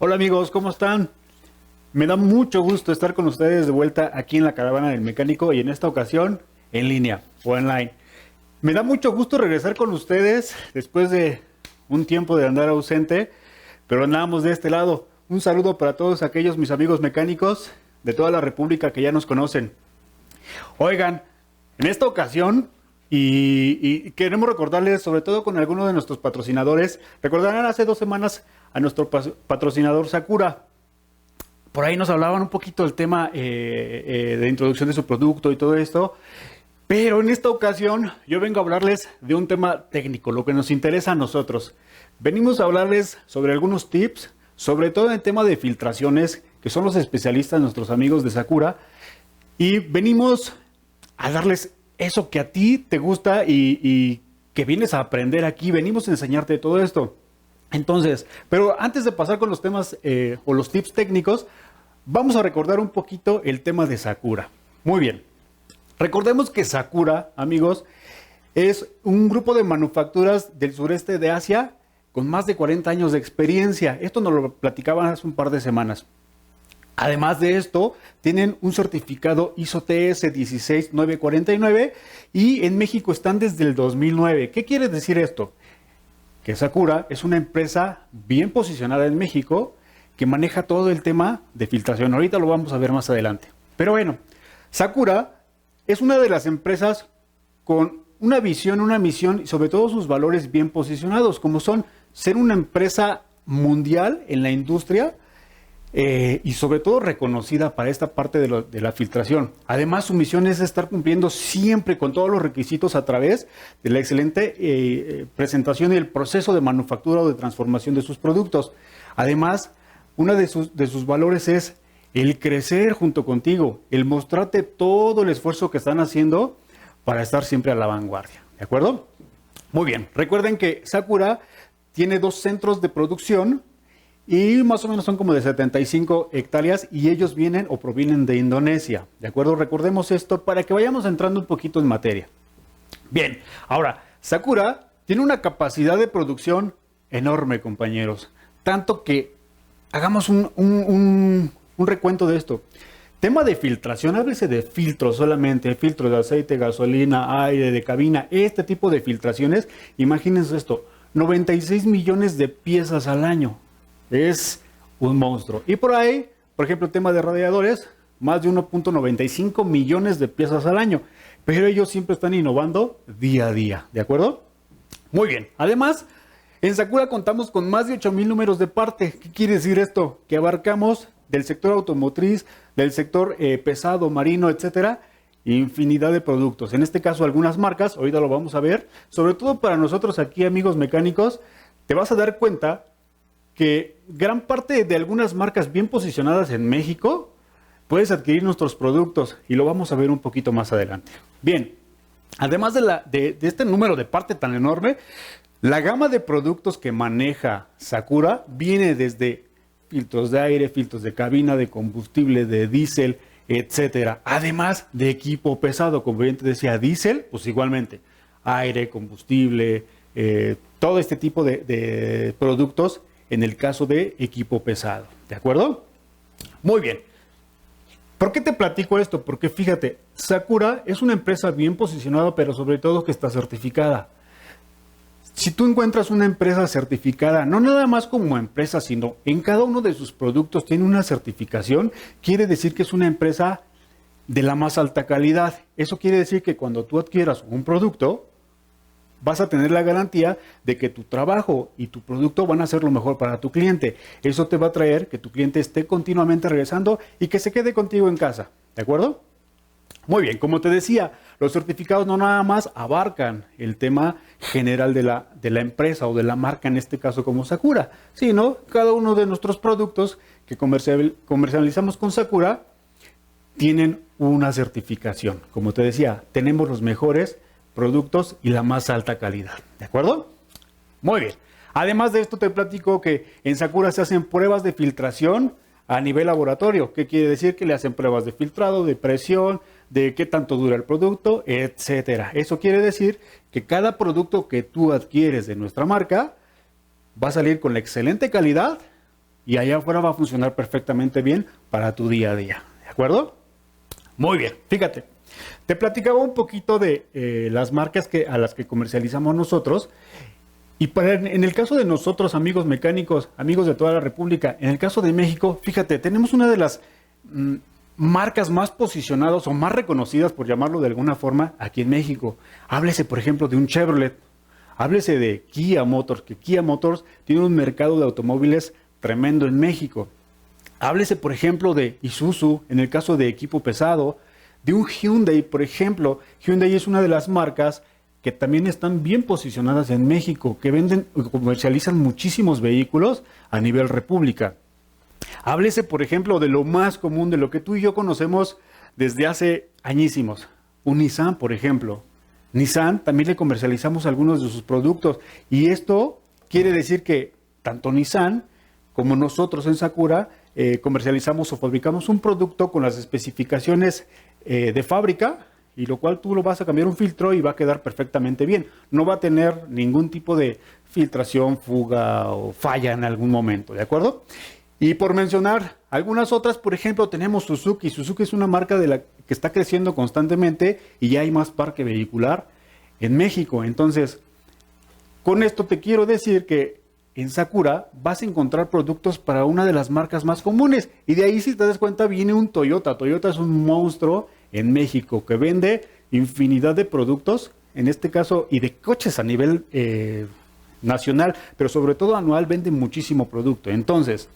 Hola amigos, ¿cómo están? Me da mucho gusto estar con ustedes de vuelta aquí en la Caravana del Mecánico y en esta ocasión en línea o online. Me da mucho gusto regresar con ustedes después de un tiempo de andar ausente, pero andamos de este lado. Un saludo para todos aquellos mis amigos mecánicos de toda la República que ya nos conocen. Oigan, en esta ocasión y queremos recordarles, sobre todo con algunos de nuestros patrocinadores, recordarán hace 2 semanas a nuestro patrocinador Sakura. Por ahí nos hablaban un poquito del tema de introducción de su producto y todo esto, pero en esta ocasión yo vengo a hablarles de un tema técnico, lo que nos interesa a nosotros. Venimos a hablarles sobre algunos tips, sobre todo en el tema de filtraciones, que son los especialistas, nuestros amigos de Sakura, y venimos a darles eso que a ti te gusta y que vienes a aprender aquí. Venimos a enseñarte todo esto. Entonces, pero antes de pasar con los temas o los tips técnicos, vamos a recordar un poquito el tema de Sakura. Muy bien. Recordemos que Sakura, amigos, es un grupo de manufacturas del sureste de Asia con más de 40 años de experiencia. Esto nos lo platicaban hace un par de semanas. Además de esto, tienen un certificado ISO TS 16949 y en México están desde el 2009. ¿Qué quiere decir esto? Que Sakura es una empresa bien posicionada en México que maneja todo el tema de filtración. Ahorita lo vamos a ver más adelante. Pero bueno, Sakura es una de las empresas con una visión, una misión y sobre todo sus valores bien posicionados, como son ser una empresa mundial en la industria y sobre todo reconocida para esta parte de la filtración. Además, su misión es estar cumpliendo siempre con todos los requisitos a través de la excelente presentación y el proceso de manufactura o de transformación de sus productos. Además, uno de sus valores es el crecer junto contigo, el mostrarte todo el esfuerzo que están haciendo para estar siempre a la vanguardia. ¿De acuerdo? Muy bien. Recuerden que Sakura tiene 2 centros de producción y más o menos son como de 75 hectáreas y ellos vienen o provienen de Indonesia. ¿De acuerdo? Recordemos esto para que vayamos entrando un poquito en materia. Bien, ahora, Sakura tiene una capacidad de producción enorme, compañeros. Tanto que hagamos un recuento de esto. Tema de filtración, háblese de filtros solamente, filtros de aceite, gasolina, aire, de cabina, este tipo de filtraciones. Imagínense esto, 96 millones de piezas al año. Es un monstruo. Y por ahí, por ejemplo, el tema de radiadores, más de 1.95 millones de piezas al año. Pero ellos siempre están innovando día a día, ¿de acuerdo? Muy bien. Además, en Sakura contamos con más de 8,000 números de parte. ¿Qué quiere decir esto? Que abarcamos del sector automotriz, del sector pesado, marino, etcétera, infinidad de productos. En este caso, algunas marcas, ahorita lo vamos a ver, sobre todo para nosotros aquí, amigos mecánicos, te vas a dar cuenta que gran parte de algunas marcas bien posicionadas en México puedes adquirir nuestros productos y lo vamos a ver un poquito más adelante. Bien, además de este número de parte tan enorme, la gama de productos que maneja Sakura viene desde filtros de aire, filtros de cabina, de combustible, de diésel, etcétera. Además de equipo pesado, como bien te decía, diésel, pues igualmente, aire, combustible, todo este tipo de productos en el caso de equipo pesado. ¿De acuerdo? Muy bien. ¿Por qué te platico esto? Porque fíjate, Sakura es una empresa bien posicionada, pero sobre todo que está certificada. Si tú encuentras una empresa certificada, no nada más como empresa, sino en cada uno de sus productos tiene una certificación, quiere decir que es una empresa de la más alta calidad. Eso quiere decir que cuando tú adquieras un producto, vas a tener la garantía de que tu trabajo y tu producto van a ser lo mejor para tu cliente. Eso te va a traer que tu cliente esté continuamente regresando y que se quede contigo en casa. ¿De acuerdo? Muy bien, como te decía, los certificados no nada más abarcan el tema general de la empresa o de la marca, en este caso como Sakura, sino cada uno de nuestros productos que comercializamos con Sakura tienen una certificación. Como te decía, tenemos los mejores productos y la más alta calidad. ¿De acuerdo? Muy bien. Además de esto te platico que en Sakura se hacen pruebas de filtración a nivel laboratorio. ¿Qué quiere decir? Que le hacen pruebas de filtrado, de presión, de qué tanto dura el producto, etcétera. Eso quiere decir que cada producto que tú adquieres de nuestra marca va a salir con la excelente calidad y allá afuera va a funcionar perfectamente bien para tu día a día. ¿De acuerdo? Muy bien, fíjate. Te platicaba un poquito de las marcas a las que comercializamos nosotros. Y en el caso de nosotros, amigos mecánicos, amigos de toda la República, en el caso de México, fíjate, tenemos una de las marcas más posicionadas o más reconocidas, por llamarlo de alguna forma, aquí en México. Háblese, por ejemplo, de un Chevrolet. Háblese de Kia Motors, que Kia Motors tiene un mercado de automóviles tremendo en México. Háblese, por ejemplo, de Isuzu, en el caso de equipo pesado, de un Hyundai, por ejemplo. Hyundai es una de las marcas que también están bien posicionadas en México, que venden y comercializan muchísimos vehículos a nivel república. Háblese, por ejemplo, de lo más común, de lo que tú y yo conocemos desde hace añísimos. Un Nissan, por ejemplo. Nissan también le comercializamos algunos de sus productos. Y esto quiere decir que tanto Nissan como nosotros en Sakura comercializamos o fabricamos un producto con las especificaciones de fábrica, y lo cual tú lo vas a cambiar un filtro y va a quedar perfectamente bien. No va a tener ningún tipo de filtración, fuga o falla en algún momento, ¿de acuerdo? Y por mencionar algunas otras, por ejemplo, tenemos Suzuki. Suzuki es una marca que está creciendo constantemente y ya hay más parque vehicular en México. Entonces, con esto te quiero decir que en Sakura vas a encontrar productos para una de las marcas más comunes. Y de ahí, si te das cuenta, viene un Toyota. Toyota es un monstruo en México que vende infinidad de productos, en este caso, y de coches a nivel nacional, pero sobre todo anual vende muchísimo producto. Entonces,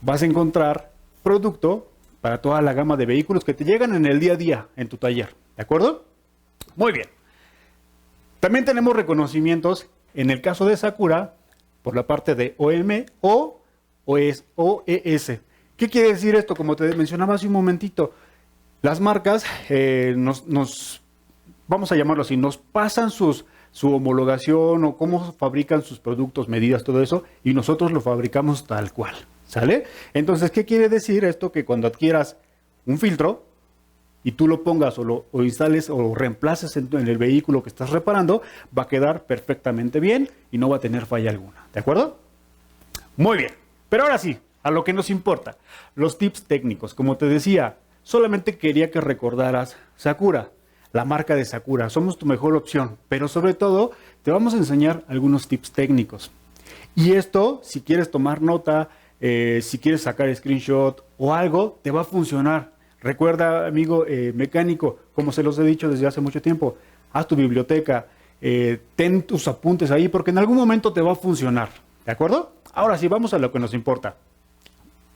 vas a encontrar producto para toda la gama de vehículos que te llegan en el día a día en tu taller. ¿De acuerdo? Muy bien. También tenemos reconocimientos, en el caso de Sakura, por la parte de OM o OES. ¿Qué quiere decir esto? Como te mencionaba hace un momentito, las marcas vamos a llamarlo así, nos pasan su homologación o cómo fabrican sus productos, medidas, todo eso, y nosotros lo fabricamos tal cual, ¿sale? Entonces, ¿qué quiere decir esto? Que cuando adquieras un filtro y tú lo pongas o instales o reemplaces en el vehículo que estás reparando, va a quedar perfectamente bien y no va a tener falla alguna, ¿de acuerdo? Muy bien, pero ahora sí, a lo que nos importa, los tips técnicos. Como te decía, solamente quería que recordaras Sakura, la marca de Sakura. Somos tu mejor opción, pero sobre todo te vamos a enseñar algunos tips técnicos. Y esto, si quieres tomar nota, si quieres sacar screenshot o algo, te va a funcionar. Recuerda, amigo mecánico, como se los he dicho desde hace mucho tiempo, haz tu biblioteca, ten tus apuntes ahí, porque en algún momento te va a funcionar. ¿De acuerdo? Ahora sí, vamos a lo que nos importa.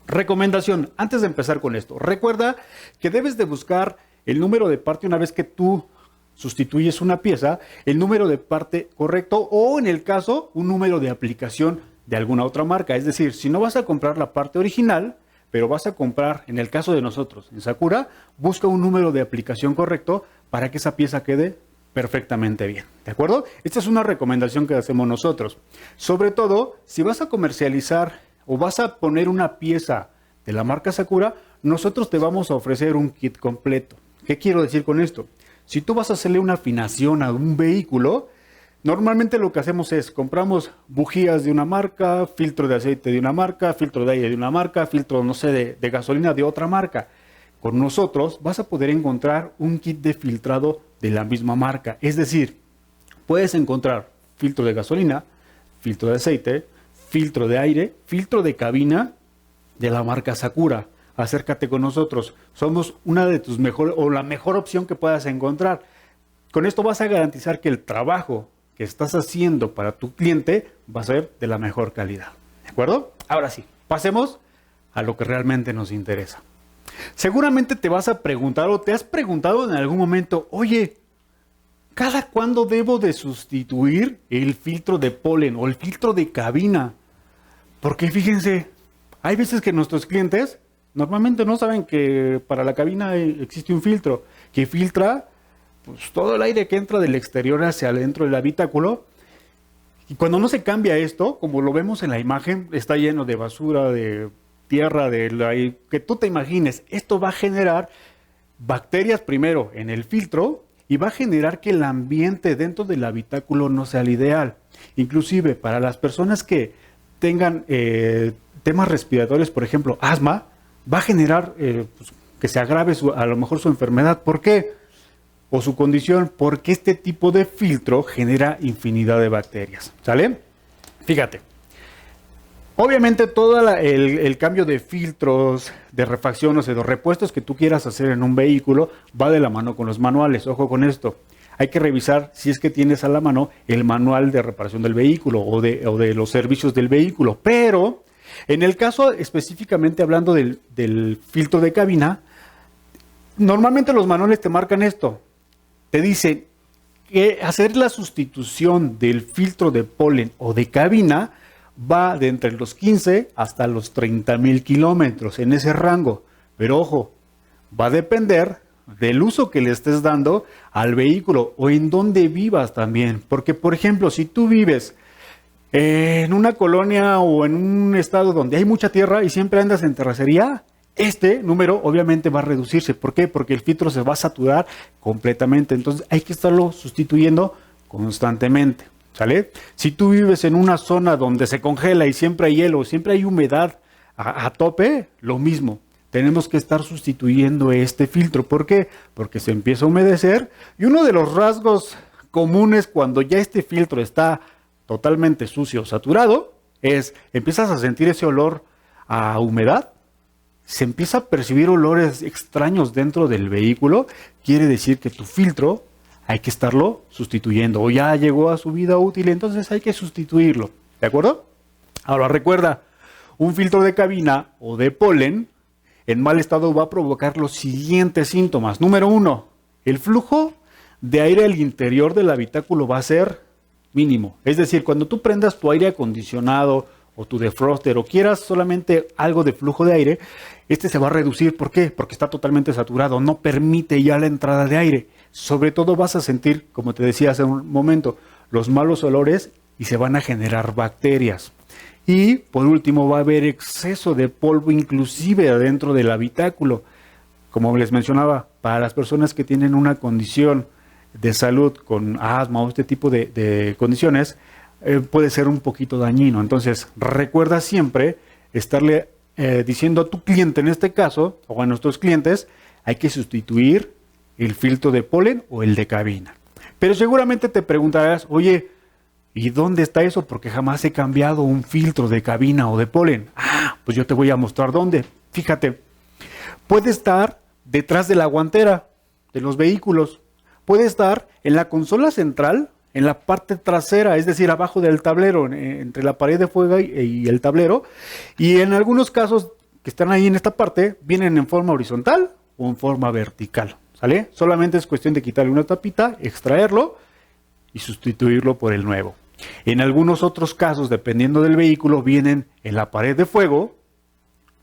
Recomendación, antes de empezar con esto, recuerda que debes de buscar el número de parte una vez que tú sustituyes una pieza, el número de parte correcto o en el caso, un número de aplicación de alguna otra marca. Es decir, si no vas a comprar la parte original, pero vas a comprar, en el caso de nosotros, en Sakura, busca un número de aplicación correcto para que esa pieza quede perfectamente bien. ¿De acuerdo? Esta es una recomendación que hacemos nosotros. Sobre todo, si vas a comercializar o vas a poner una pieza de la marca Sakura, nosotros te vamos a ofrecer un kit completo. ¿Qué quiero decir con esto? Si tú vas a hacerle una afinación a un vehículo, normalmente lo que hacemos es compramos bujías de una marca, filtro de aceite de una marca, filtro de aire de una marca, filtro, no sé, de gasolina de otra marca. Con nosotros vas a poder encontrar un kit de filtrado de la misma marca. Es decir, puedes encontrar filtro de gasolina, filtro de aceite, filtro de aire, filtro de cabina de la marca Sakura. Acércate con nosotros. Somos una de tus mejores o la mejor opción que puedas encontrar. Con esto vas a garantizar que el trabajo que estás haciendo para tu cliente va a ser de la mejor calidad. ¿De acuerdo? Ahora sí, pasemos a lo que realmente nos interesa. Seguramente te vas a preguntar o te has preguntado en algún momento, oye, ¿cada cuándo debo de sustituir el filtro de polen o el filtro de cabina? Porque fíjense, hay veces que nuestros clientes normalmente no saben que para la cabina existe un filtro que filtra pues, todo el aire que entra del exterior hacia adentro del habitáculo. Y cuando no se cambia esto, como lo vemos en la imagen, está lleno de basura, de tierra, que tú te imagines. Esto va a generar bacterias primero en el filtro y va a generar que el ambiente dentro del habitáculo no sea el ideal. Inclusive para las personas que tengan temas respiratorios, por ejemplo, asma, va a generar pues, que se agrave a lo mejor su enfermedad. ¿Por qué? O su condición, porque este tipo de filtro genera infinidad de bacterias. ¿Sale? Fíjate. Obviamente todo el cambio de filtros, de refacción, o sea, de repuestos que tú quieras hacer en un vehículo va de la mano con los manuales. Ojo con esto. Hay que revisar si es que tienes a la mano el manual de reparación del vehículo o de los servicios del vehículo. Pero en el caso específicamente hablando del filtro de cabina, normalmente los manuales te marcan esto. Te dicen que hacer la sustitución del filtro de polen o de cabina va de entre los 15 hasta los 30,000 kilómetros, en ese rango. Pero ojo, va a depender del uso que le estés dando al vehículo o en dónde vivas también. Porque, por ejemplo, si tú vives en una colonia o en un estado donde hay mucha tierra y siempre andas en terracería, este número obviamente va a reducirse. ¿Por qué? Porque el filtro se va a saturar completamente. Entonces hay que estarlo sustituyendo constantemente. ¿Sale? Si tú vives en una zona donde se congela y siempre hay hielo, siempre hay humedad a tope, lo mismo. Tenemos que estar sustituyendo este filtro. ¿Por qué? Porque se empieza a humedecer y uno de los rasgos comunes cuando ya este filtro está totalmente sucio, saturado, es empiezas a sentir ese olor a humedad, se empieza a percibir olores extraños dentro del vehículo, quiere decir que tu filtro hay que estarlo sustituyendo o ya llegó a su vida útil, entonces hay que sustituirlo, ¿de acuerdo? Ahora recuerda, un filtro de cabina o de polen en mal estado va a provocar los siguientes síntomas. Número 1, el flujo de aire al interior del habitáculo va a ser mínimo. Es decir, cuando tú prendas tu aire acondicionado o tu defroster o quieras solamente algo de flujo de aire, este se va a reducir. ¿Por qué? Porque está totalmente saturado, no permite ya la entrada de aire. Sobre todo vas a sentir, como te decía hace un momento, los malos olores y se van a generar bacterias. Y por último va a haber exceso de polvo inclusive adentro del habitáculo. Como les mencionaba, para las personas que tienen una condición de salud con asma o este tipo de condiciones, puede ser un poquito dañino. Entonces recuerda siempre estarle diciendo a tu cliente, en este caso, o a nuestros clientes, hay que sustituir el filtro de polen o el de cabina. Pero seguramente te preguntarás, oye, ¿y dónde está eso? Porque jamás he cambiado un filtro de cabina o de polen. Pues yo te voy a mostrar dónde. Fíjate, puede estar detrás de la guantera de los vehículos. Puede estar en la consola central, en la parte trasera, es decir, abajo del tablero, entre la pared de fuego y el tablero. Y en algunos casos que están ahí en esta parte, vienen en forma horizontal o en forma vertical. ¿Sale? Solamente es cuestión de quitarle una tapita, extraerlo y sustituirlo por el nuevo. En algunos otros casos, dependiendo del vehículo, vienen en la pared de fuego,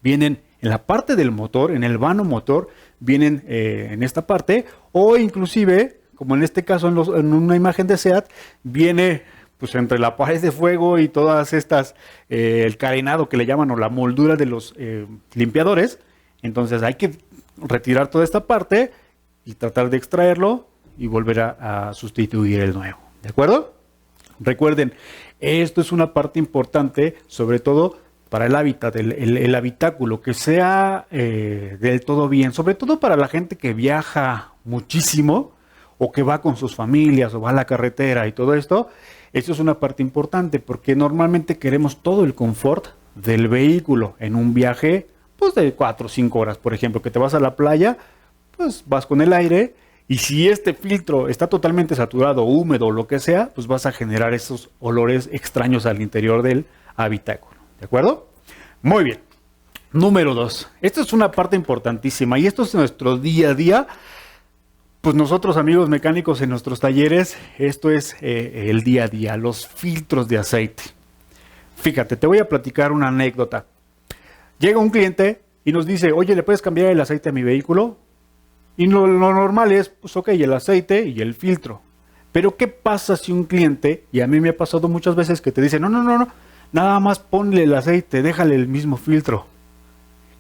vienen en la parte del motor, en el vano motor, vienen en esta parte, o inclusive, como en este caso en una imagen de SEAT, viene pues entre la pared de fuego y todas estas, el carenado que le llaman o la moldura de los limpiadores. Entonces hay que retirar toda esta parte y tratar de extraerlo y volver a sustituir el nuevo. ¿De acuerdo? Recuerden, esto es una parte importante, sobre todo para el hábitat, el habitáculo, que sea del todo bien, sobre todo para la gente que viaja muchísimo o que va con sus familias o va a la carretera y todo esto. Esto es una parte importante porque normalmente queremos todo el confort del vehículo en un viaje pues de 4 o 5 horas, por ejemplo, que te vas a la playa, pues vas con el aire y si este filtro está totalmente saturado, húmedo o lo que sea, pues vas a generar esos olores extraños al interior del habitáculo. ¿De acuerdo? Muy bien. Número 2. Esto es una parte importantísima y esto es nuestro día a día. Pues nosotros, amigos mecánicos, en nuestros talleres, esto es el día a día, los filtros de aceite. Fíjate, te voy a platicar una anécdota. Llega un cliente y nos dice, oye, ¿le puedes cambiar el aceite a mi vehículo? Y lo normal es, pues ok, el aceite y el filtro. Pero ¿qué pasa si un cliente, y a mí me ha pasado muchas veces que te dice, no, nada más ponle el aceite, déjale el mismo filtro?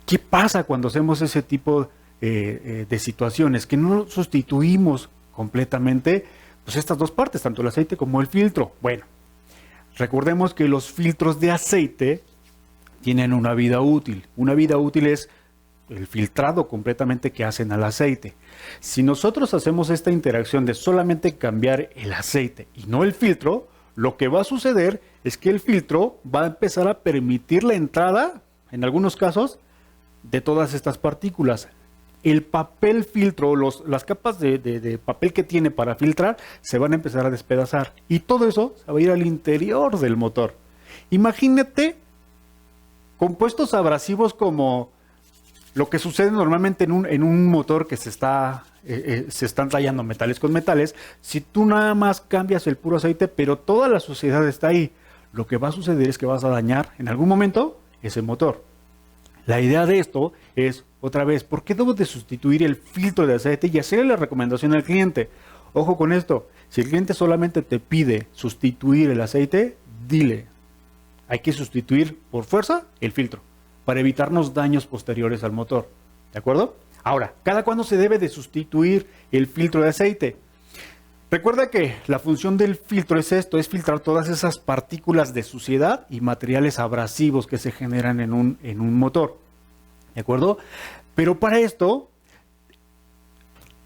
¿Qué pasa cuando hacemos ese tipo de situaciones? Que no sustituimos completamente pues estas dos partes, tanto el aceite como el filtro. Bueno, Recordemos que los filtros de aceite tienen una vida útil. Una vida útil es el filtrado completamente que hacen al aceite. Si nosotros hacemos esta interacción de solamente cambiar el aceite y no el filtro, lo que va a suceder es que el filtro va a empezar a permitir la entrada, en algunos casos, de todas estas partículas. El papel filtro, las capas de papel que tiene para filtrar, se van a empezar a despedazar. Y todo eso se va a ir al interior del motor. Imagínate compuestos abrasivos como lo que sucede normalmente en un motor que se están tallando metales con metales. Si tú nada más cambias el puro aceite, pero toda la suciedad está ahí, lo que va a suceder es que vas a dañar en algún momento ese motor. La idea de esto es, otra vez, ¿por qué debo de sustituir el filtro de aceite y hacerle la recomendación al cliente? Ojo con esto, si el cliente solamente te pide sustituir el aceite, dile, hay que sustituir por fuerza el filtro para evitarnos daños posteriores al motor, ¿de acuerdo? Ahora, ¿cada cuándo se debe de sustituir el filtro de aceite? Recuerda que la función del filtro es esto, es filtrar todas esas partículas de suciedad y materiales abrasivos que se generan en un motor, ¿de acuerdo? Pero para esto,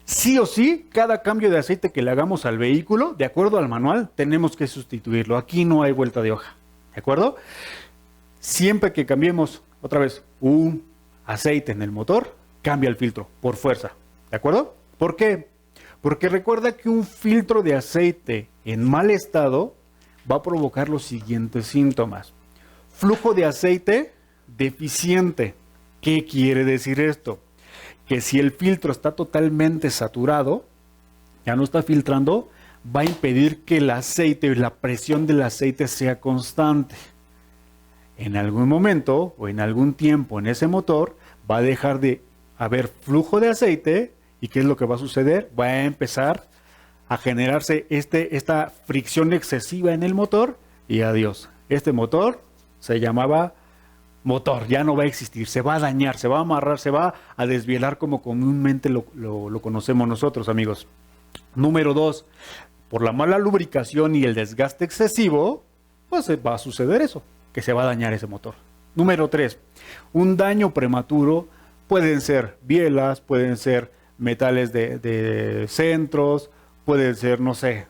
sí o sí, cada cambio de aceite que le hagamos al vehículo, de acuerdo al manual, tenemos que sustituirlo. Aquí no hay vuelta de hoja, ¿de acuerdo? Siempre que cambiemos, otra vez, un aceite en el motor, cambia el filtro, por fuerza, ¿de acuerdo? ¿Por qué? Porque recuerda que un filtro de aceite en mal estado va a provocar los siguientes síntomas. Flujo de aceite deficiente. ¿Qué quiere decir esto? Que si el filtro está totalmente saturado, ya no está filtrando, va a impedir que el aceite, la presión del aceite sea constante. En algún momento o en algún tiempo en ese motor va a dejar de haber flujo de aceite. ¿Y qué es lo que va a suceder? Va a empezar a generarse esta fricción excesiva en el motor y adiós. Este motor se llamaba motor, ya no va a existir, se va a dañar, se va a amarrar, se va a desvielar como comúnmente lo conocemos nosotros, amigos. Número 2, por la mala lubricación y el desgaste excesivo, pues va a suceder eso, que se va a dañar ese motor. Número 3, un daño prematuro, pueden ser bielas, pueden ser metales de centros, puede ser, no sé,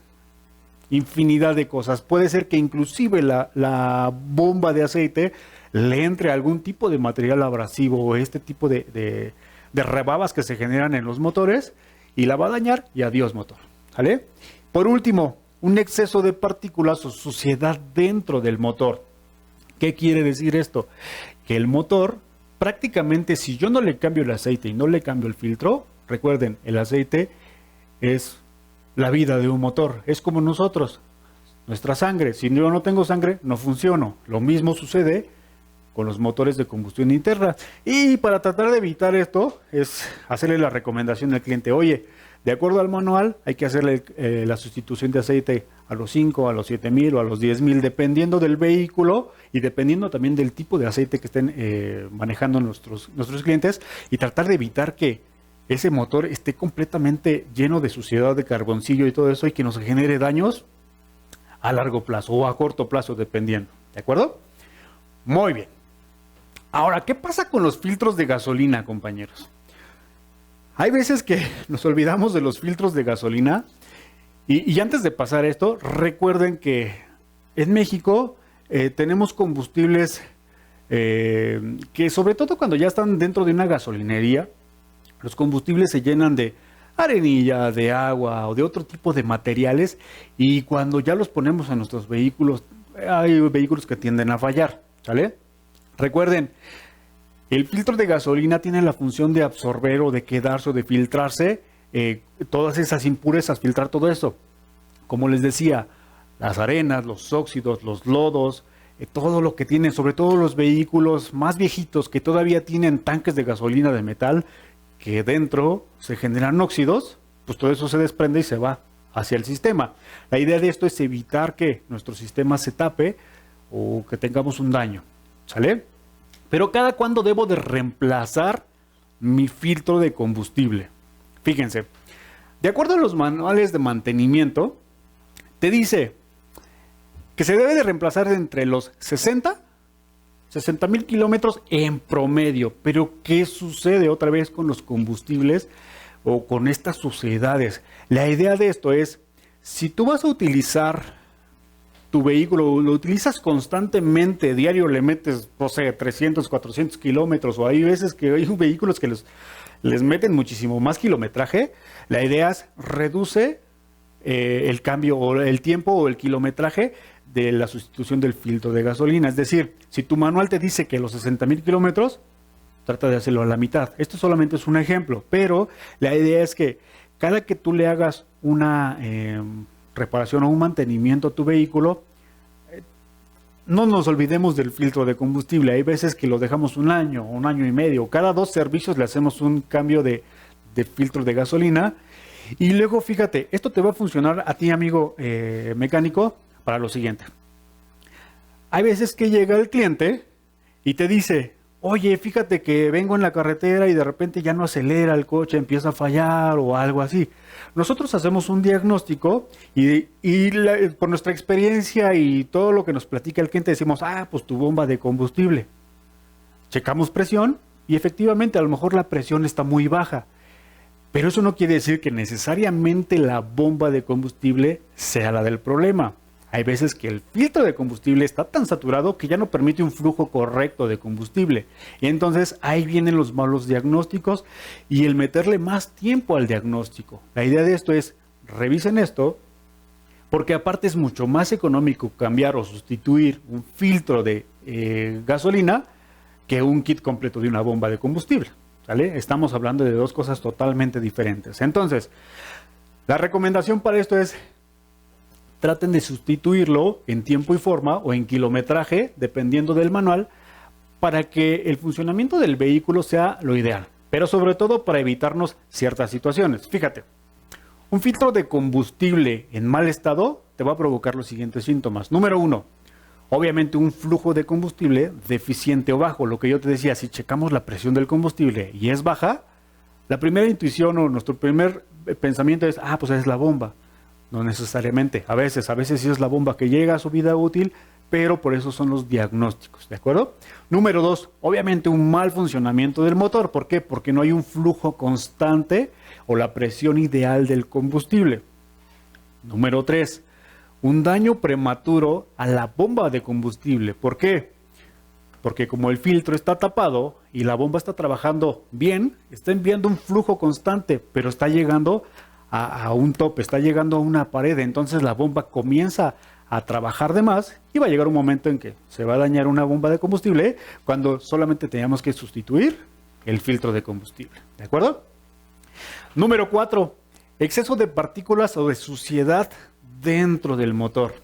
infinidad de cosas. Puede ser que inclusive la bomba de aceite le entre algún tipo de material abrasivo o este tipo de rebabas que se generan en los motores y la va a dañar y adiós motor, ¿vale? Por último, un exceso de partículas o suciedad dentro del motor. ¿Qué quiere decir esto? Que el motor, prácticamente si yo no le cambio el aceite y no le cambio el filtro, recuerden, el aceite es la vida de un motor, es como nosotros, nuestra sangre. Si yo no tengo sangre, no funciono. Lo mismo sucede con los motores de combustión interna. Y para tratar de evitar esto, es hacerle la recomendación al cliente, oye, de acuerdo al manual, hay que hacerle la sustitución de aceite a los 5, a los 7,000 o a los 10,000, dependiendo del vehículo y dependiendo también del tipo de aceite que estén manejando nuestros clientes, y tratar de evitar que ese motor esté completamente lleno de suciedad, de carboncillo y todo eso, y que nos genere daños a largo plazo o a corto plazo, dependiendo. ¿De acuerdo? Muy bien. Ahora, ¿qué pasa con los filtros de gasolina, compañeros? Hay veces que nos olvidamos de los filtros de gasolina y antes de pasar esto, recuerden que en México tenemos combustibles que, sobre todo cuando ya están dentro de una gasolinería, los combustibles se llenan de arenilla, de agua o de otro tipo de materiales, y cuando ya los ponemos en nuestros vehículos, hay vehículos que tienden a fallar, ¿sale? Recuerden, el filtro de gasolina tiene la función de absorber o de quedarse o de filtrarse todas esas impurezas, filtrar todo eso. Como les decía, las arenas, los óxidos, los lodos, todo lo que tienen, sobre todo los vehículos más viejitos que todavía tienen tanques de gasolina de metal, que dentro se generan óxidos, pues todo eso se desprende y se va hacia el sistema. La idea de esto es evitar que nuestro sistema se tape o que tengamos un daño, ¿sale? Pero ¿cada cuándo debo de reemplazar mi filtro de combustible? Fíjense, de acuerdo a los manuales de mantenimiento, te dice que se debe de reemplazar entre los 60,000 kilómetros en promedio. Pero ¿qué sucede otra vez con los combustibles o con estas sociedades? La idea de esto es, si tú vas a utilizar tu vehículo, lo utilizas constantemente, diario le metes, no sé, 300, 400 kilómetros, o hay veces que hay vehículos que les meten muchísimo más kilometraje, la idea es reduce el cambio o el tiempo o el kilometraje de la sustitución del filtro de gasolina. Es decir, si tu manual te dice que los 60,000 kilómetros, trata de hacerlo a la mitad. Esto solamente es un ejemplo, pero la idea es que cada que tú le hagas una reparación o un mantenimiento a tu vehículo, no nos olvidemos del filtro de combustible. Hay veces que lo dejamos un año y medio. Cada 2 servicios le hacemos un cambio de filtro de gasolina. Y luego, fíjate, esto te va a funcionar a ti, amigo mecánico, para lo siguiente. Hay veces que llega el cliente y te dice, oye, fíjate que vengo en la carretera y de repente ya no acelera el coche, empieza a fallar o algo así. Nosotros hacemos un diagnóstico y por nuestra experiencia y todo lo que nos platica el cliente decimos, pues tu bomba de combustible. Checamos presión y efectivamente a lo mejor la presión está muy baja. Pero eso no quiere decir que necesariamente la bomba de combustible sea la del problema. Hay veces que el filtro de combustible está tan saturado que ya no permite un flujo correcto de combustible. Y entonces ahí vienen los malos diagnósticos y el meterle más tiempo al diagnóstico. La idea de esto es, revisen esto, porque aparte es mucho más económico cambiar o sustituir un filtro de gasolina que un kit completo de una bomba de combustible. ¿Sale? Estamos hablando de 2 cosas totalmente diferentes. Entonces, la recomendación para esto es, traten de sustituirlo en tiempo y forma o en kilometraje, dependiendo del manual, para que el funcionamiento del vehículo sea lo ideal. Pero sobre todo para evitarnos ciertas situaciones. Fíjate, un filtro de combustible en mal estado te va a provocar los siguientes síntomas. Número 1, obviamente un flujo de combustible deficiente o bajo. Lo que yo te decía, si checamos la presión del combustible y es baja, la primera intuición o nuestro primer pensamiento es, pues es la bomba. No necesariamente, a veces sí es la bomba que llega a su vida útil, pero por eso son los diagnósticos, ¿de acuerdo? Número 2, obviamente un mal funcionamiento del motor. ¿Por qué? Porque no hay un flujo constante o la presión ideal del combustible. Número 3, un daño prematuro a la bomba de combustible. ¿Por qué? Porque como el filtro está tapado y la bomba está trabajando bien, está enviando un flujo constante, pero está llegando a un tope, está llegando a una pared, entonces la bomba comienza a trabajar de más y va a llegar un momento en que se va a dañar una bomba de combustible cuando solamente teníamos que sustituir el filtro de combustible, ¿de acuerdo? Número 4, exceso de partículas o de suciedad dentro del motor.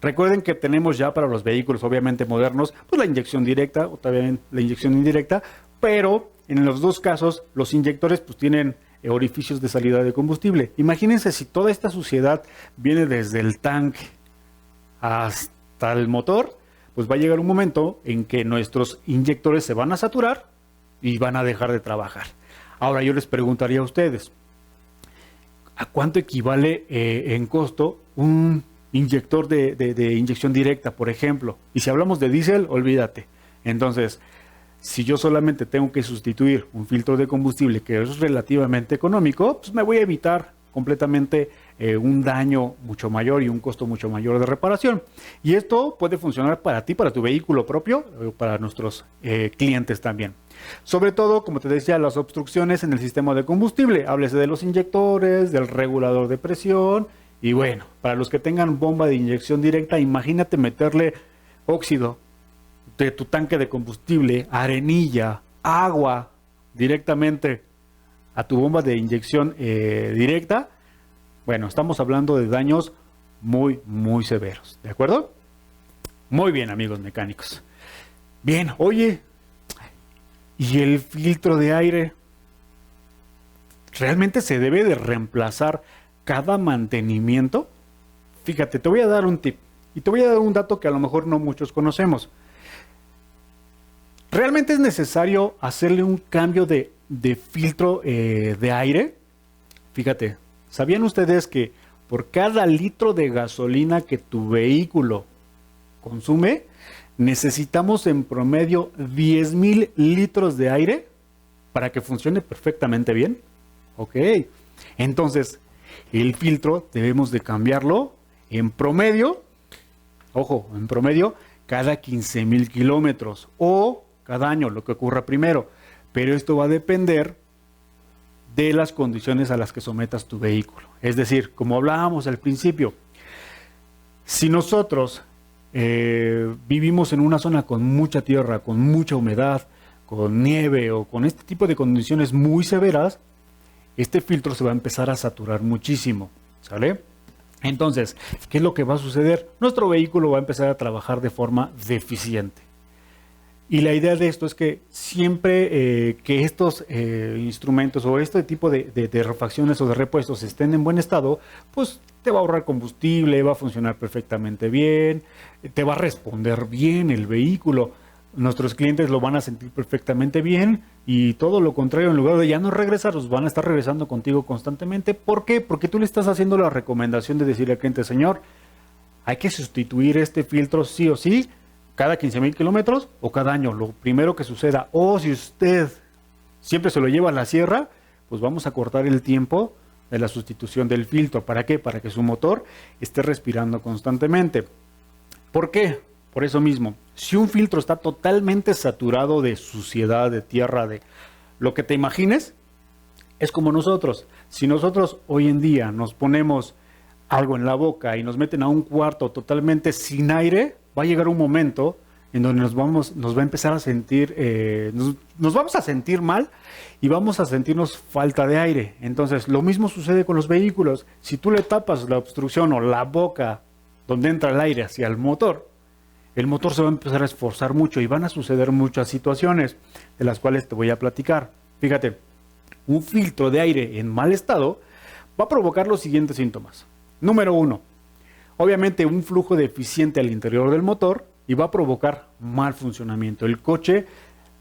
Recuerden que tenemos ya para los vehículos obviamente modernos, pues la inyección directa o también la inyección indirecta, pero en los 2 casos los inyectores pues tienen orificios de salida de combustible. Imagínense si toda esta suciedad viene desde el tanque hasta el motor, pues va a llegar un momento en que nuestros inyectores se van a saturar y van a dejar de trabajar. Ahora yo les preguntaría a ustedes, ¿a cuánto equivale en costo un inyector de inyección directa, por ejemplo? Y si hablamos de diésel, olvídate. Entonces, si yo solamente tengo que sustituir un filtro de combustible que es relativamente económico, pues me voy a evitar completamente un daño mucho mayor y un costo mucho mayor de reparación. Y esto puede funcionar para ti, para tu vehículo propio, o para nuestros clientes también. Sobre todo, como te decía, las obstrucciones en el sistema de combustible. Háblese de los inyectores, del regulador de presión. Y bueno, para los que tengan bomba de inyección directa, imagínate meterle óxido de tu tanque de combustible, arenilla, agua directamente a tu bomba de inyección directa. Bueno, estamos hablando de daños muy, muy severos, ¿de acuerdo? Muy bien, amigos mecánicos. Bien, oye, ¿y el filtro de aire? ¿Realmente se debe de reemplazar cada mantenimiento? Fíjate, te voy a dar un tip y te voy a dar un dato que a lo mejor no muchos conocemos. ¿Realmente es necesario hacerle un cambio de filtro de aire? Fíjate, ¿sabían ustedes que por cada litro de gasolina que tu vehículo consume, necesitamos en promedio 10,000 litros de aire para que funcione perfectamente bien. Ok, entonces el filtro debemos de cambiarlo en promedio, ojo, en promedio cada 15,000 kilómetros o cada año, lo que ocurra primero. Pero esto va a depender de las condiciones a las que sometas tu vehículo. Es decir, como hablábamos al principio, si nosotros vivimos en una zona con mucha tierra, con mucha humedad, con nieve o con este tipo de condiciones muy severas, este filtro se va a empezar a saturar muchísimo, ¿sale? Entonces, ¿qué es lo que va a suceder? Nuestro vehículo va a empezar a trabajar de forma deficiente. Y la idea de esto es que siempre que estos instrumentos o este tipo de refacciones o de repuestos estén en buen estado, pues te va a ahorrar combustible, va a funcionar perfectamente bien, te va a responder bien el vehículo. Nuestros clientes lo van a sentir perfectamente bien y todo lo contrario, en lugar de ya no regresar, los van a estar regresando contigo constantemente. ¿Por qué? Porque tú le estás haciendo la recomendación de decirle al cliente, señor, hay que sustituir este filtro sí o sí, cada 15,000 kilómetros o cada año, lo primero que suceda. O si usted siempre se lo lleva a la sierra, pues vamos a cortar el tiempo de la sustitución del filtro. ¿Para qué? Para que su motor esté respirando constantemente. ¿Por qué? Por eso mismo, si un filtro está totalmente saturado de suciedad, de tierra, de lo que te imagines, es como nosotros. Si nosotros hoy en día nos ponemos algo en la boca y nos meten a un cuarto totalmente sin aire, va a llegar un momento en donde nos va a empezar a sentir, nos vamos a sentir mal y vamos a sentirnos falta de aire. Entonces, lo mismo sucede con los vehículos. Si tú le tapas la obstrucción o la boca donde entra el aire hacia el motor se va a empezar a esforzar mucho y van a suceder muchas situaciones de las cuales te voy a platicar. Fíjate, un filtro de aire en mal estado va a provocar los siguientes síntomas. Número 1, obviamente un flujo deficiente al interior del motor y va a provocar mal funcionamiento. El coche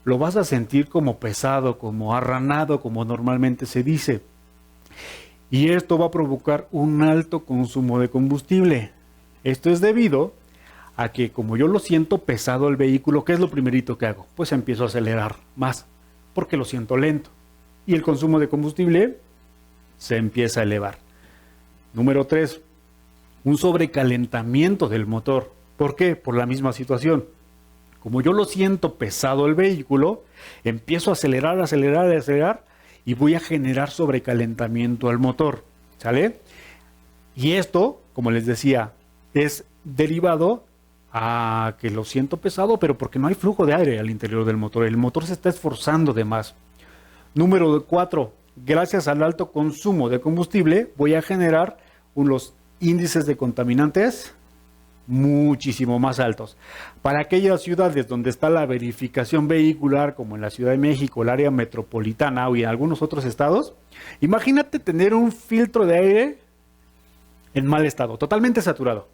lo vas a sentir como pesado, como arranado, como normalmente se dice. Y esto va a provocar un alto consumo de combustible. Esto es debido a que como yo lo siento pesado el vehículo, ¿qué es lo primerito que hago? Pues empiezo a acelerar más, porque lo siento lento. Y el consumo de combustible se empieza a elevar. Número 3, un sobrecalentamiento del motor. ¿Por qué? Por la misma situación. Como yo lo siento pesado el vehículo, empiezo a acelerar y voy a generar sobrecalentamiento al motor. ¿Sale? Y esto, como les decía, es derivado a que lo siento pesado, pero porque no hay flujo de aire al interior del motor. El motor se está esforzando de más. Número 4, gracias al alto consumo de combustible, voy a generar unos índices de contaminantes muchísimo más altos. Para aquellas ciudades donde está la verificación vehicular, como en la Ciudad de México, el área metropolitana o en algunos otros estados, imagínate tener un filtro de aire en mal estado, totalmente saturado.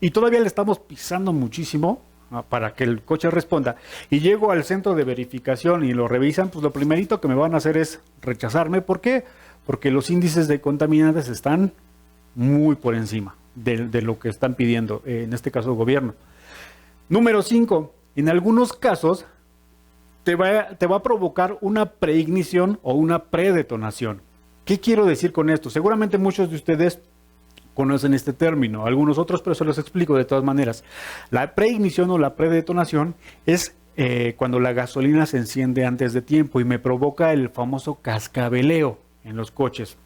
Y todavía le estamos pisando muchísimo para que el coche responda. Y llego al centro de verificación y lo revisan, pues lo primerito que me van a hacer es rechazarme. ¿Por qué? Porque los índices de contaminantes están muy por encima de lo que están pidiendo, en este caso el gobierno. Número 5, en algunos casos te va a provocar una preignición o una predetonación. ¿Qué quiero decir con esto? Seguramente muchos de ustedes conocen este término, algunos otros, pero se los explico de todas maneras. La preignición o la predetonación es cuando la gasolina se enciende antes de tiempo y me provoca el famoso cascabeleo en los coches.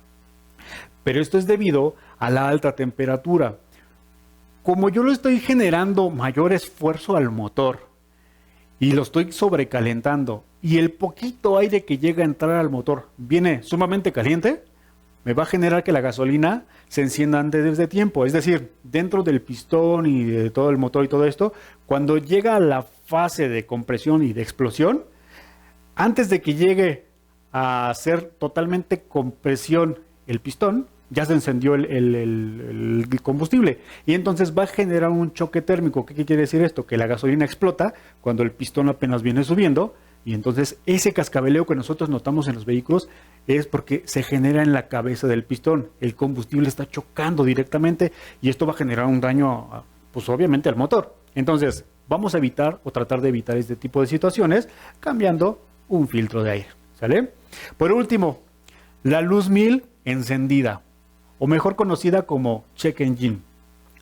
Pero esto es debido a la alta temperatura. Como yo lo estoy generando mayor esfuerzo al motor y lo estoy sobrecalentando y el poquito aire que llega a entrar al motor viene sumamente caliente, me va a generar que la gasolina se encienda antes de tiempo. Es decir, dentro del pistón y de todo el motor y todo esto, cuando llega a la fase de compresión y de explosión, antes de que llegue a hacer totalmente compresión el pistón, ya se encendió el combustible y entonces va a generar un choque térmico. ¿Qué quiere decir esto? Que la gasolina explota cuando el pistón apenas viene subiendo y entonces ese cascabeleo que nosotros notamos en los vehículos es porque se genera en la cabeza del pistón. El combustible está chocando directamente y esto va a generar un daño, pues obviamente al motor. Entonces, vamos a evitar o tratar de evitar este tipo de situaciones cambiando un filtro de aire, ¿sale? Por último, la luz 1000 encendida, o mejor conocida como check engine.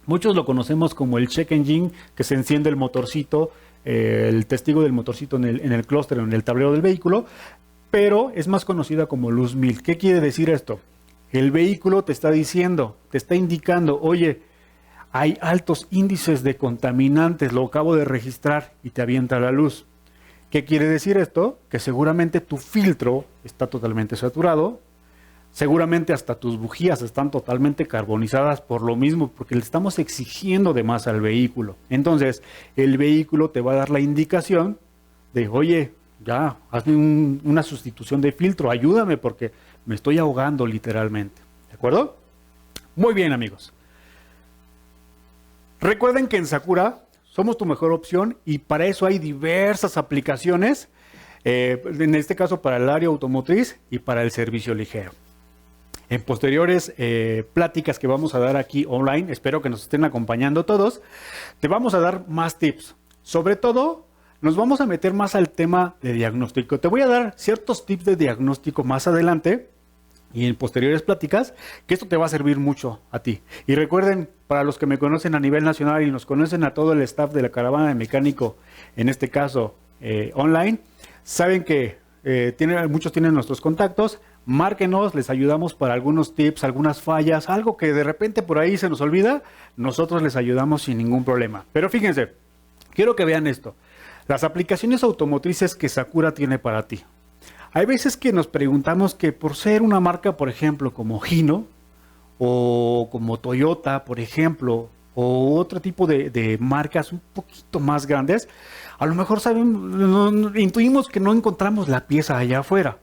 Muchos lo conocemos como el check engine, que se enciende el motorcito, el testigo del motorcito en el clúster, en el tablero del vehículo, pero es más conocida como luz 1000. ¿Qué quiere decir esto? El vehículo te está diciendo, te está indicando, oye, hay altos índices de contaminantes, lo acabo de registrar, y te avienta la luz. ¿Qué quiere decir esto? Que seguramente tu filtro está totalmente saturado, seguramente hasta tus bujías están totalmente carbonizadas por lo mismo, porque le estamos exigiendo de más al vehículo. Entonces, el vehículo te va a dar la indicación de, oye, ya, hazme una sustitución de filtro, ayúdame porque me estoy ahogando literalmente. ¿De acuerdo? Muy bien, amigos. Recuerden que en Sakura somos tu mejor opción y para eso hay diversas aplicaciones, en este caso para el área automotriz y para el servicio ligero. En posteriores pláticas que vamos a dar aquí online, espero que nos estén acompañando todos, te vamos a dar más tips. Sobre todo, nos vamos a meter más al tema de diagnóstico. Te voy a dar ciertos tips de diagnóstico más adelante y en posteriores pláticas, que esto te va a servir mucho a ti. Y recuerden, para los que me conocen a nivel nacional y nos conocen a todo el staff de la Caravana de Mecánico, en este caso online, saben que muchos tienen nuestros contactos. Márquenos, les ayudamos para algunos tips, algunas fallas, algo que de repente por ahí se nos olvida, nosotros les ayudamos sin ningún problema. Pero fíjense, quiero que vean esto, las aplicaciones automotrices que Sakura tiene para ti. Hay veces que nos preguntamos que por ser una marca, por ejemplo, como Hino, o como Toyota, por ejemplo, o otro tipo de marcas un poquito más grandes, a lo mejor intuimos que no encontramos la pieza allá afuera.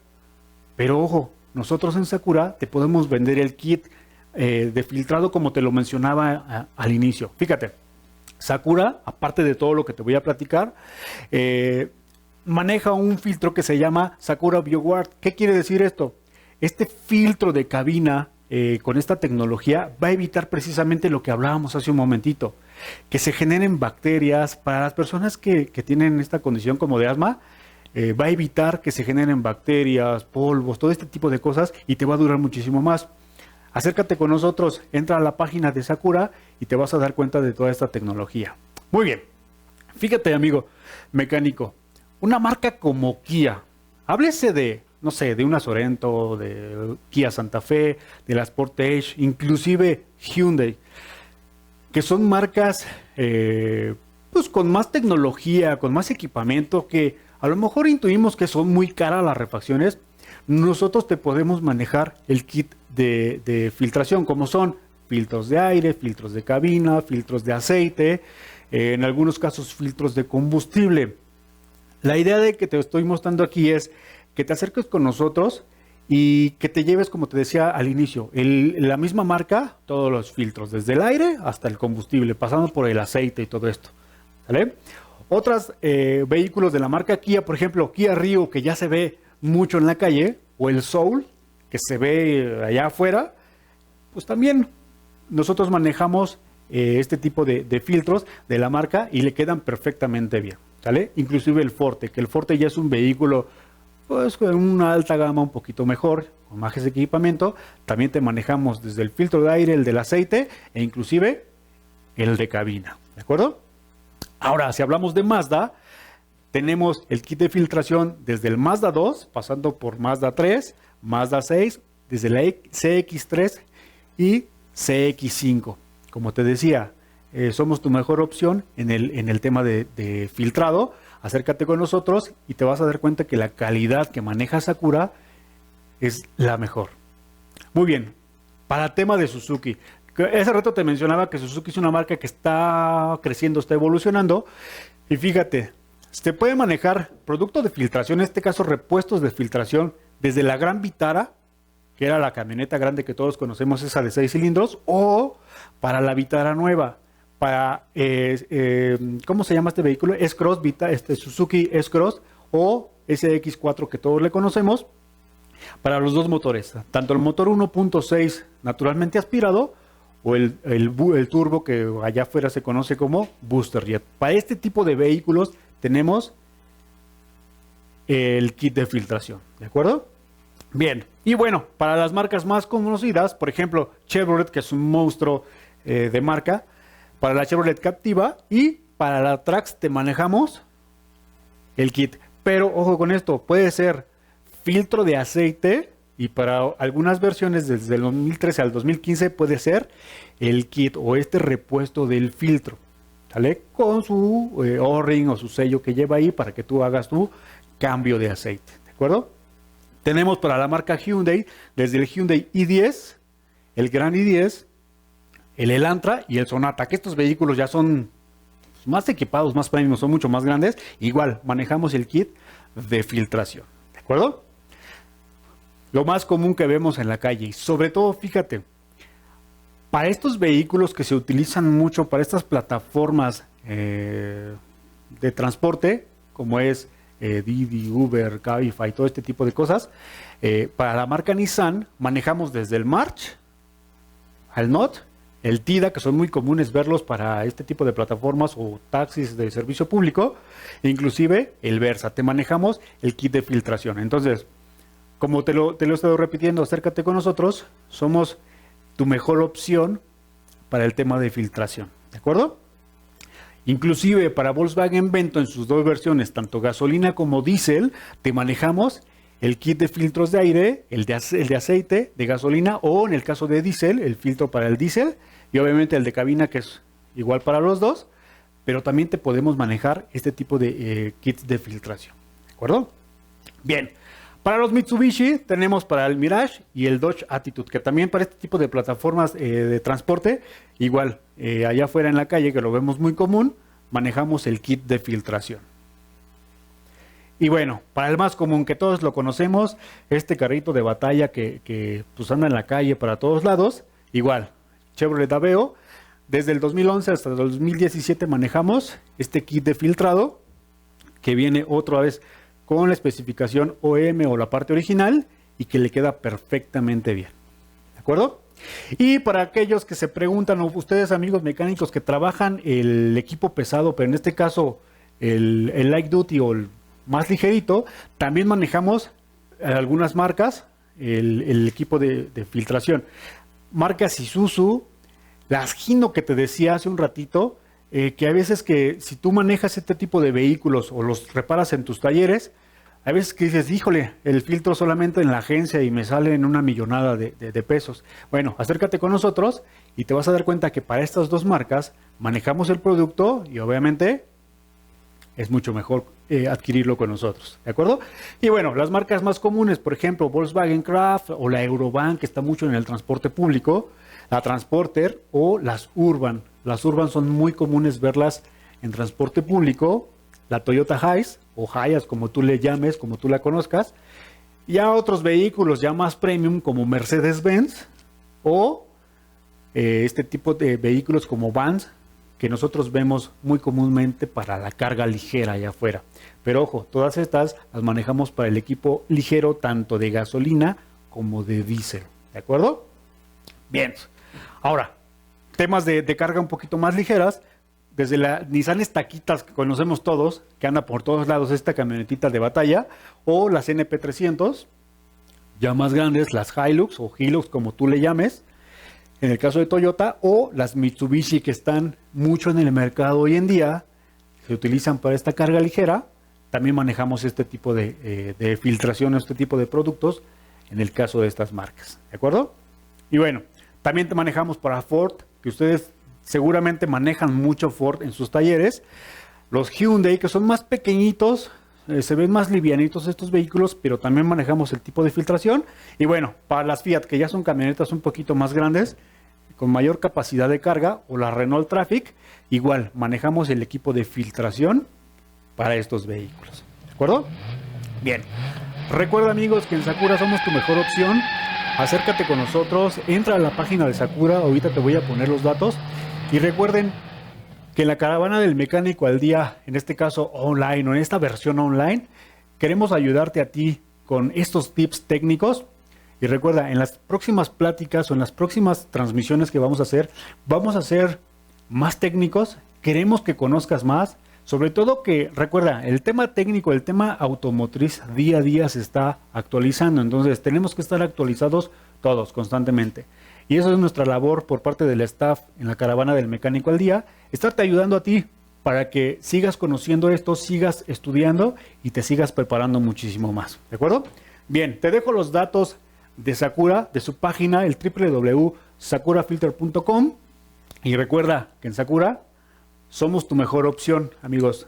Pero ojo, nosotros en Sakura te podemos vender el kit de filtrado como te lo mencionaba al inicio. Fíjate, Sakura, aparte de todo lo que te voy a platicar, maneja un filtro que se llama Sakura BioGuard. ¿Qué quiere decir esto? Este filtro de cabina con esta tecnología va a evitar precisamente lo que hablábamos hace un momentito, que se generen bacterias. Para las personas que tienen esta condición como de asma, va a evitar que se generen bacterias, polvos, todo este tipo de cosas y te va a durar muchísimo más. Acércate con nosotros, entra a la página de Sakura y te vas a dar cuenta de toda esta tecnología. Muy bien, fíjate amigo mecánico, una marca como Kia, háblese de, no sé, de una Sorento, de Kia Santa Fe, de la Sportage, inclusive Hyundai, que son marcas pues con más tecnología, con más equipamiento, que a lo mejor intuimos que son muy caras las refacciones. Nosotros te podemos manejar el kit de filtración, como son filtros de aire, filtros de cabina, filtros de aceite, en algunos casos filtros de combustible. La idea de que te estoy mostrando aquí es que te acerques con nosotros y que te lleves, como te decía al inicio, la misma marca, todos los filtros, desde el aire hasta el combustible, pasando por el aceite y todo esto. ¿Vale? Otros vehículos de la marca Kia, por ejemplo, Kia Rio, que ya se ve mucho en la calle, o el Soul, que se ve allá afuera, pues también nosotros manejamos este tipo de filtros de la marca y le quedan perfectamente bien, ¿sale? Inclusive el Forte, que el Forte ya es un vehículo pues con una alta gama un poquito mejor, con más equipamiento. También te manejamos desde el filtro de aire, el del aceite e inclusive el de cabina, ¿de acuerdo? Ahora, si hablamos de Mazda, tenemos el kit de filtración desde el Mazda 2, pasando por Mazda 3, Mazda 6, desde la CX3 y CX5. Como te decía, somos tu mejor opción en el tema de filtrado. Acércate con nosotros y te vas a dar cuenta que la calidad que maneja Sakura es la mejor. Muy bien, para el tema de Suzuki. Ese rato te mencionaba que Suzuki es una marca que está creciendo, está evolucionando. Y fíjate, se puede manejar productos de filtración, en este caso repuestos de filtración, desde la Gran Vitara, que era la camioneta grande que todos conocemos, esa de 6 cilindros, o para la Vitara nueva, para, ¿cómo se llama este vehículo? S-Cross, Suzuki S-Cross o SX4 que todos le conocemos, para los dos motores, tanto el motor 1.6 naturalmente aspirado o el turbo que allá afuera se conoce como booster jet. Para este tipo de vehículos tenemos el kit de filtración, ¿de acuerdo? Bien, y bueno, para las marcas más conocidas, por ejemplo, Chevrolet, que es un monstruo de marca, para la Chevrolet Captiva, y para la Trax te manejamos el kit. Pero ojo con esto, puede ser filtro de aceite, y para algunas versiones desde el 2013 al 2015 puede ser el kit o este repuesto del filtro, ¿sale? Con su O-ring o su sello que lleva ahí para que tú hagas tu cambio de aceite, ¿de acuerdo? Tenemos para la marca Hyundai, desde el Hyundai i10, el Grand i10, el Elantra y el Sonata, que estos vehículos ya son más equipados, más premium, son mucho más grandes. Igual, manejamos el kit de filtración, ¿de acuerdo? Lo más común que vemos en la calle, y sobre todo, fíjate, para estos vehículos que se utilizan mucho, para estas plataformas de transporte, como es Didi, Uber, Cabify, todo este tipo de cosas, para la marca Nissan manejamos desde el March al Note, el Tida, que son muy comunes verlos para este tipo de plataformas o taxis de servicio público, e inclusive el Versa. Te manejamos el kit de filtración. Entonces, como te lo he estado repitiendo, acércate con nosotros, somos tu mejor opción para el tema de filtración, ¿de acuerdo? Inclusive para Volkswagen Vento en sus dos versiones, tanto gasolina como diésel, te manejamos el kit de filtros de aire, el de aceite, de gasolina, o en el caso de diésel, el filtro para el diésel, y obviamente el de cabina, que es igual para los dos, pero también te podemos manejar este tipo de kits de filtración, ¿de acuerdo? Bien. Para los Mitsubishi tenemos para el Mirage y el Dodge Attitude, que también para este tipo de plataformas de transporte, igual, allá afuera en la calle, que lo vemos muy común, manejamos el kit de filtración. Y bueno, para el más común, que todos lo conocemos, este carrito de batalla que pues anda en la calle para todos lados, igual, Chevrolet Aveo, desde el 2011 hasta el 2017 manejamos este kit de filtrado, que viene otra vez con la especificación OM o la parte original y que le queda perfectamente bien, ¿de acuerdo? Y para aquellos que se preguntan, o ustedes amigos mecánicos que trabajan el equipo pesado, pero en este caso el light duty o el más ligerito, también manejamos algunas marcas, el equipo de filtración. Marcas Isuzu, las Hino que te decía hace un ratito, que a veces que si tú manejas este tipo de vehículos o los reparas en tus talleres, hay veces que dices, híjole, el filtro solamente en la agencia y me sale en una millonada de pesos. Bueno, acércate con nosotros y te vas a dar cuenta que para estas dos marcas manejamos el producto y obviamente es mucho mejor adquirirlo con nosotros, ¿de acuerdo? Y bueno, las marcas más comunes, por ejemplo, Volkswagen Craft o la Eurovan, que está mucho en el transporte público, la Transporter o las Urban. Las Urban son muy comunes verlas en transporte público, la Toyota Hiace o Hiace, como tú le llames, como tú la conozcas, ya otros vehículos ya más premium como Mercedes-Benz o este tipo de vehículos como vans que nosotros vemos muy comúnmente para la carga ligera allá afuera. Pero ojo, todas estas las manejamos para el equipo ligero tanto de gasolina como de diésel, ¿de acuerdo? Bien. Ahora, temas de carga un poquito más ligeras, desde la Nissan Taquitas que conocemos todos, que anda por todos lados esta camionetita de batalla, o las NP300, ya más grandes, las Hilux o Hilux como tú le llames, en el caso de Toyota, o las Mitsubishi que están mucho en el mercado hoy en día, se utilizan para esta carga ligera, también manejamos este tipo de filtración, este tipo de productos, en el caso de estas marcas, ¿de acuerdo? Y bueno, también te manejamos para Ford, que ustedes seguramente manejan mucho Ford en sus talleres. Los Hyundai, que son más pequeñitos, se ven más livianitos estos vehículos, pero también manejamos el tipo de filtración. Y bueno, para las Fiat, que ya son camionetas un poquito más grandes, con mayor capacidad de carga, o la Renault Traffic, igual manejamos el equipo de filtración para estos vehículos. ¿De acuerdo? Bien. Recuerda, amigos, que en Sakura somos tu mejor opción. Acércate con nosotros, entra a la página de Sakura, ahorita te voy a poner los datos. Y recuerden que en la caravana del mecánico al día, en este caso online o en esta versión online, queremos ayudarte a ti con estos tips técnicos Y recuerda, en las próximas pláticas o en las próximas transmisiones que vamos a ser más técnicos. Queremos que conozcas más. Sobre todo que, recuerda, el tema técnico, el tema automotriz día a día se está actualizando. Entonces tenemos que estar actualizados todos constantemente. Y eso es nuestra labor por parte del staff en la Caravana del Mecánico al Día. Estarte ayudando a ti para que sigas conociendo esto, sigas estudiando y te sigas preparando muchísimo más. ¿De acuerdo? Bien, te dejo los datos de Sakura, de su página, el www.sakurafilter.com. Y recuerda que en Sakura somos tu mejor opción, amigos.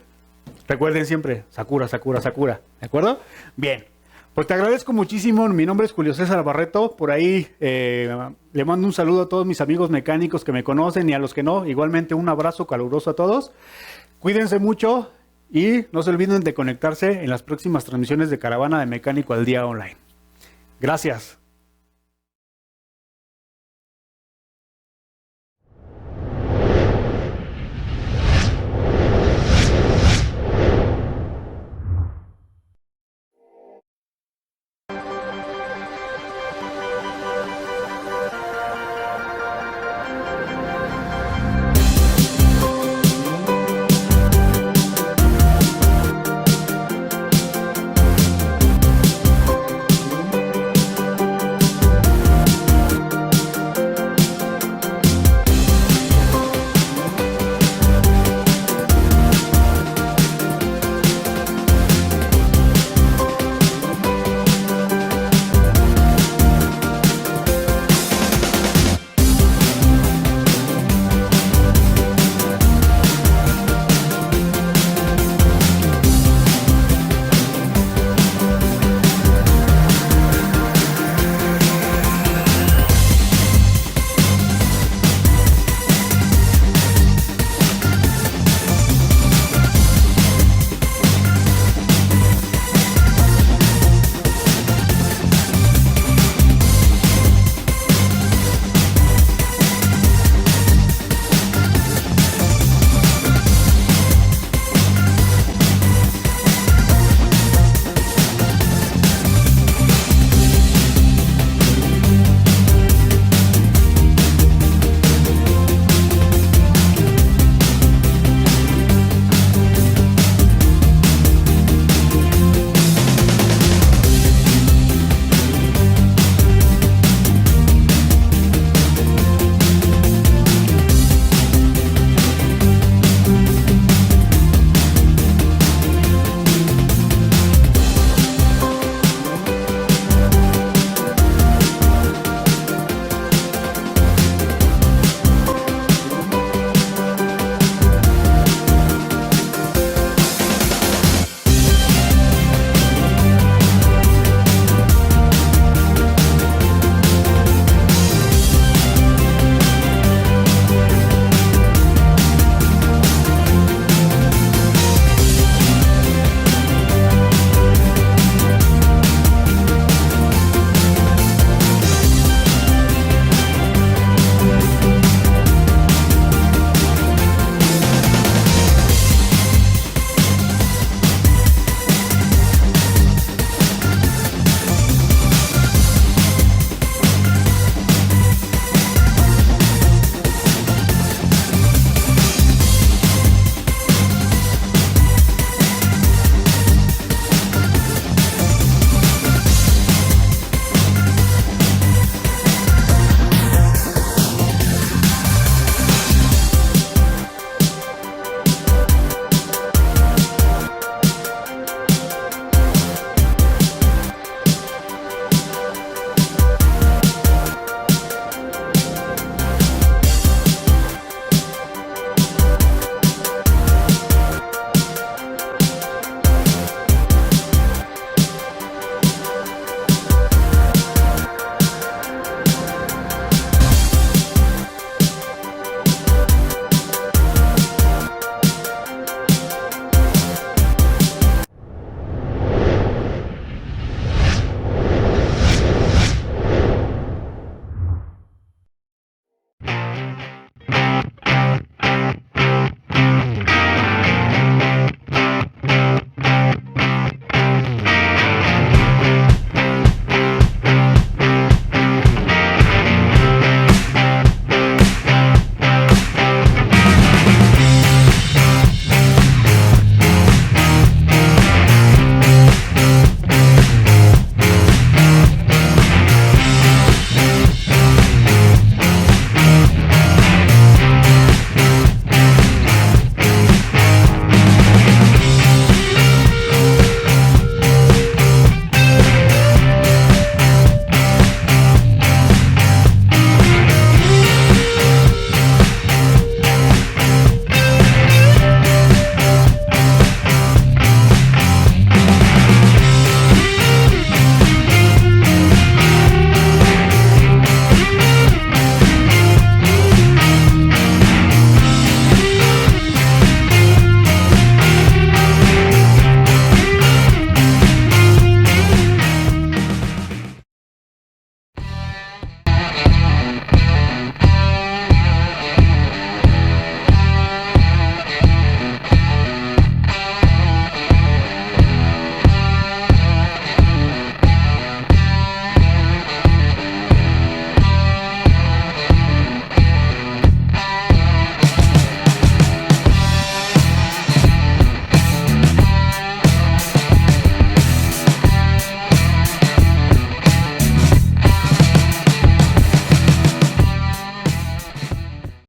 Recuerden siempre, Sakura, Sakura, Sakura. ¿De acuerdo? Bien. Pues te agradezco muchísimo. Mi nombre es Julio César Barreto. Por ahí le mando un saludo a todos mis amigos mecánicos que me conocen y a los que no. Igualmente un abrazo caluroso a todos. Cuídense mucho y no se olviden de conectarse en las próximas transmisiones de Caravana de Mecánico al Día online. Gracias.